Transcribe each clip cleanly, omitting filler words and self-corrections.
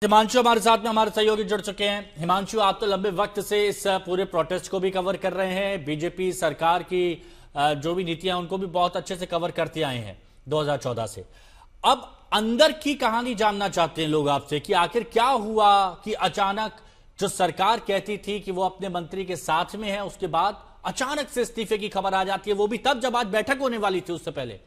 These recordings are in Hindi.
हिमांशु हमारे साथ में हमारे सहयोगी जुड़ चुके हैं। हिमांशु, आप तो लंबे वक्त से इस पूरे प्रोटेस्ट को भी कवर कर रहे हैं। बीजेपी सरकार की जो भी नीतियां उनको भी बहुत अच्छे से कवर करते आए हैं 2014 से। अब अंदर की कहानी जानना चाहते हैं लोग आपसे कि आखिर क्या हुआ कि अचानक जो सरकार कहती थी कि वो अपने मंत्री के साथ में है, उसके बाद अचानक से इस्तीफे की खबर आ जाती है, वो भी तब जब आज बैठक होने वाली थी उससे पहले।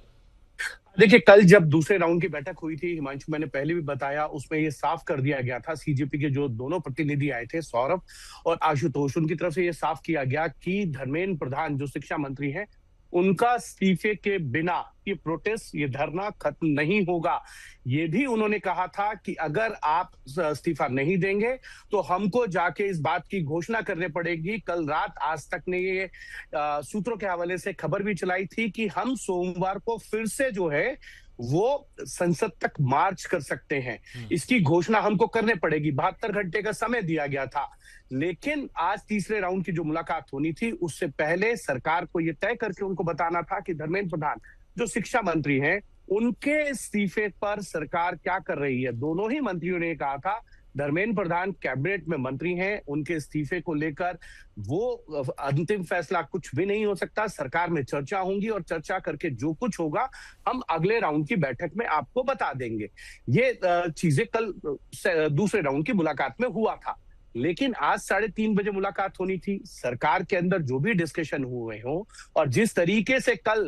देखिए, कल जब दूसरे राउंड की बैठक हुई थी हिमांशु, मैंने पहले भी बताया, उसमें ये साफ कर दिया गया था। सीजेपी के जो दोनों प्रतिनिधि आए थे, सौरभ और आशुतोष, उनकी तरफ से ये साफ किया गया कि धर्मेंद्र प्रधान जो शिक्षा मंत्री हैं, उनका इस्तीफे के बिना ये प्रोटेस्ट, ये धरना खत्म नहीं होगा। ये भी उन्होंने कहा था कि अगर आप इस्तीफा नहीं देंगे तो हमको जाके इस बात की घोषणा करनी पड़ेगी। कल रात आज तक ने ये सूत्रों के हवाले से खबर भी चलाई थी कि हम सोमवार को फिर से जो है वो संसद तक मार्च कर सकते हैं। इसकी घोषणा हमको करने पड़ेगी। 72 घंटे का समय दिया गया था। लेकिन आज तीसरे राउंड की जो मुलाकात होनी थी, उससे पहले सरकार को यह तय करके उनको बताना था कि धर्मेंद्र प्रधान जो शिक्षा मंत्री हैं, उनके इस्तीफे पर सरकार क्या कर रही है। दोनों ही मंत्रियों ने कहा था, धर्मेंद्र प्रधान कैबिनेट में मंत्री हैं, उनके इस्तीफे को लेकर वो अंतिम फैसला कुछ भी नहीं हो सकता। सरकार में चर्चा होगी और चर्चा करके जो कुछ होगा हम अगले राउंड की बैठक में आपको बता देंगे। ये चीजें कल दूसरे राउंड की मुलाकात में हुआ था। लेकिन आज 3:30 बजे मुलाकात होनी थी। सरकार के अंदर जो भी डिस्कशन हुए हो और जिस तरीके से कल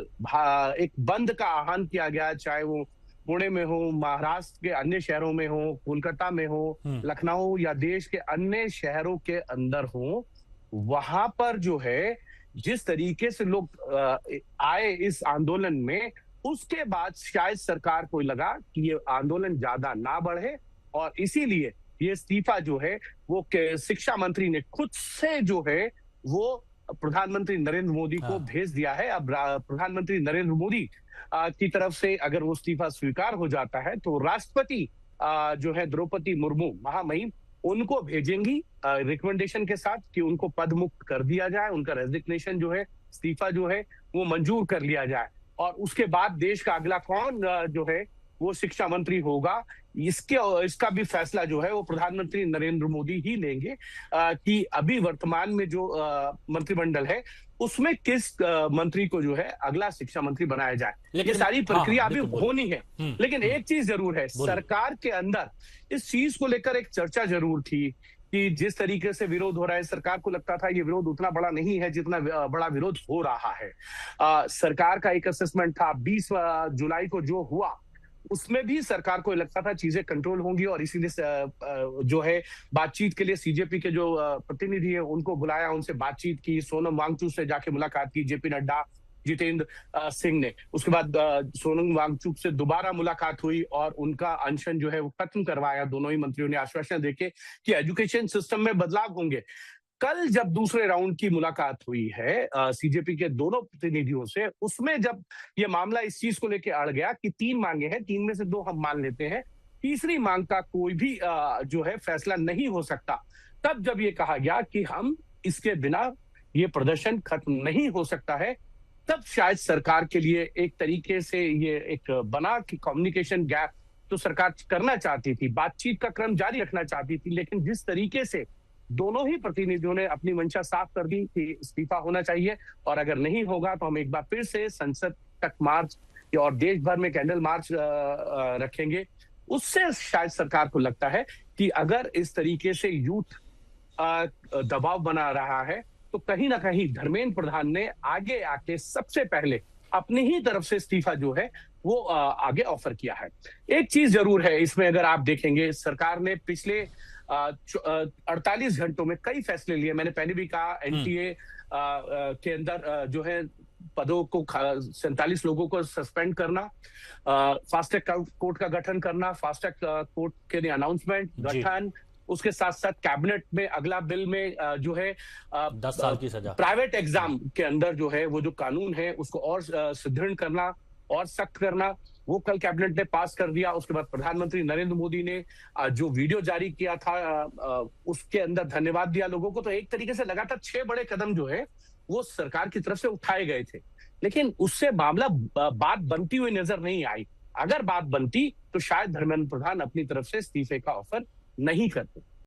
एक बंद का आह्वान किया गया, चाहे वो पुणे में हो, महाराष्ट्र के अन्य शहरों में हो, कोलकाता में हो, लखनऊ या देश के अन्य शहरों के अंदर हो, वहां पर जो है जिस तरीके से लोग आए इस आंदोलन में, उसके बाद शायद सरकार को लगा कि ये आंदोलन ज्यादा ना बढ़े और इसीलिए ये इस्तीफा जो है वो शिक्षा मंत्री ने खुद से जो है वो प्रधानमंत्री नरेंद्र मोदी को भेज दिया है। अब प्रधानमंत्री नरेंद्र मोदी की तरफ से अगर वो इस्तीफा स्वीकार हो जाता है तो राष्ट्रपति जो है द्रौपदी मुर्मू महामहिम उनको भेजेंगी रिकमेंडेशन के साथ कि उनको पद मुक्त कर दिया जाए, उनका रेजिग्नेशन जो है, इस्तीफा जो है वो मंजूर कर लिया जाए। और उसके बाद देश का अगला कौन जो है वो शिक्षा मंत्री होगा, इसका भी फैसला जो है वो प्रधानमंत्री नरेंद्र मोदी ही लेंगे कि अभी वर्तमान में जो मंत्रिमंडल है उसमें किस मंत्री को जो है अगला शिक्षा मंत्री बनाया जाए। लेकिन सारी प्रक्रिया अभी होनी है। लेकिन एक चीज जरूर है, सरकार के अंदर इस चीज को लेकर एक चर्चा जरूर थी कि जिस तरीके से विरोध हो रहा है, सरकार को लगता था ये विरोध उतना बड़ा नहीं है जितना बड़ा विरोध हो रहा है। सरकार का एक असेसमेंट था 20 जुलाई को जो हुआ, उसमें भी सरकार को लगता था चीजें कंट्रोल होंगी और इसीलिए जो है बातचीत के लिए सीजेपी के जो प्रतिनिधि है उनको बुलाया, उनसे बातचीत की, सोनम वांगचुक से जाके मुलाकात की, जेपी नड्डा, जितेंद्र सिंह ने। उसके बाद सोनम वांगचुक से दोबारा मुलाकात हुई और उनका अनशन जो है वो खत्म करवाया। दोनों ही मंत्रियों ने आश्वासन देके कि एजुकेशन सिस्टम में बदलाव होंगे। कल जब दूसरे राउंड की मुलाकात हुई है सीजेपी के दोनों प्रतिनिधियों से, उसमें जब ये मामला इस चीज को लेकर अड़ गया कि 3 मांगे हैं, 3 में से 2 हम मान लेते हैं, तीसरी मांग का कोई भी जो है फैसला नहीं हो सकता, तब जब ये कहा गया कि हम इसके बिना ये प्रदर्शन खत्म नहीं हो सकता है, तब शायद सरकार के लिए एक तरीके से ये एक बना कि कम्युनिकेशन गैप तो सरकार करना चाहती थी, बातचीत का क्रम जारी रखना चाहती थी। लेकिन जिस तरीके से दोनों ही प्रतिनिधियों ने अपनी मंशा साफ कर दी कि इस्तीफा होना चाहिए और अगर नहीं होगा तो हम एक बार फिर से संसद तक मार्च और देश भर में कैंडल मार्च रखेंगे, उससे शायद सरकार को लगता है कि अगर इस तरीके से यूथ दबाव बना रहा है तो कहीं ना कहीं धर्मेंद्र प्रधान ने आगे आके सबसे पहले अपनी ही तरफ से इस्तीफा जो है वो आगे ऑफर किया है। एक चीज जरूर है इसमें, अगर आप देखेंगे, सरकार ने पिछले 48 घंटों में कई फैसले लिए। मैंने पहले भी कहा, एनटीए के अंदर जो है पदों को 47 लोगों को सस्पेंड करना, फास्ट ट्रैक कोर्ट का गठन करना, फास्ट ट्रैक कोर्ट के लिए अनाउंसमेंट गठन, उसके साथ साथ कैबिनेट में अगला बिल में जो है 10 साल की सजा, प्राइवेट एग्जाम के अंदर जो है वो जो कानून है उसको और सुदृढ़ करना और सख्त करना, वो कल कैबिनेट ने पास कर दिया। उसके बाद प्रधानमंत्री नरेंद्र मोदी ने जो वीडियो जारी किया था उसके अंदर धन्यवाद दिया लोगों को। तो एक तरीके से लगातार 6 बड़े कदम जो है वो सरकार की तरफ से उठाए गए थे, लेकिन उससे मामला बात बनती हुई नजर नहीं आई। अगर बात बनती तो शायद धर्मेंद्र प्रधान अपनी तरफ से इस्तीफे का ऑफर नहीं करते।